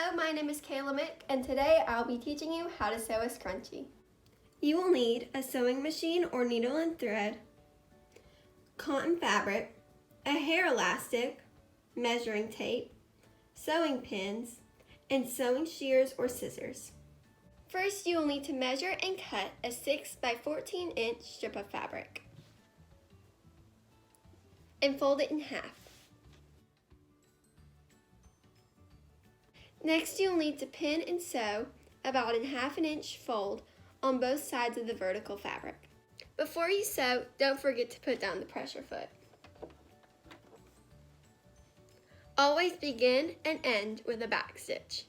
Hello, my name is Kayla Mick, and today I'll be teaching you how to sew a scrunchie. You will need a sewing machine or needle and thread, cotton fabric, a hair elastic, measuring tape, sewing pins, and sewing shears or scissors. First, you will need to measure and cut a 6 by 14 inch strip of fabric and fold it in half. Next, you'll need to pin and sew about a 1/2 inch fold on both sides of the vertical fabric. Before you sew, don't forget to put down the pressure foot. Always begin and end with a back stitch.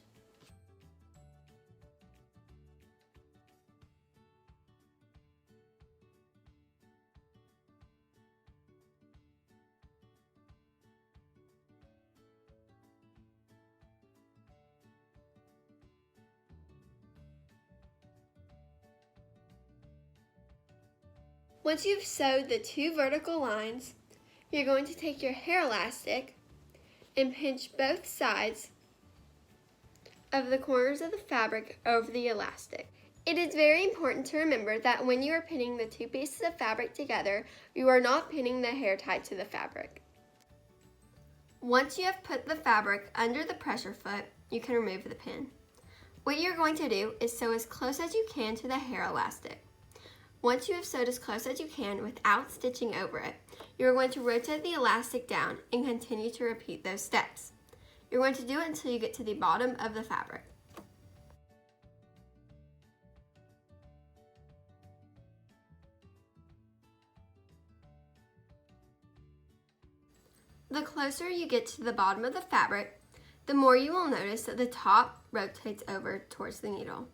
Once you've sewed the 2 vertical lines, you're going to take your hair elastic and pinch both sides of the corners of the fabric over the elastic. It is very important to remember that when you are pinning the 2 pieces of fabric together, you are not pinning the hair tied to the fabric. Once you have put the fabric under the pressure foot, you can remove the pin. What you're going to do is sew as close as you can to the hair elastic. Once you have sewed as close as you can without stitching over it, you're going to rotate the elastic down and continue to repeat those steps. You're going to do it until you get to the bottom of the fabric. The closer you get to the bottom of the fabric, the more you will notice that the top rotates over towards the needle.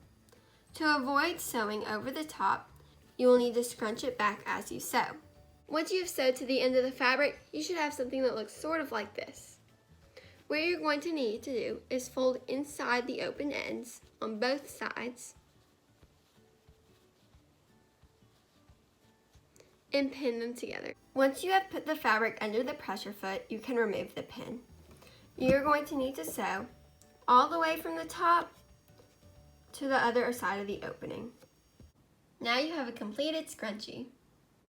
To avoid sewing over the top, you will need to scrunch it back as you sew. Once you've sewed to the end of the fabric, you should have something that looks sort of like this. What you're going to need to do is fold inside the open ends on both sides and pin them together. Once you have put the fabric under the pressure foot, you can remove the pin. You're going to need to sew all the way from the top to the other side of the opening. Now you have a completed scrunchie.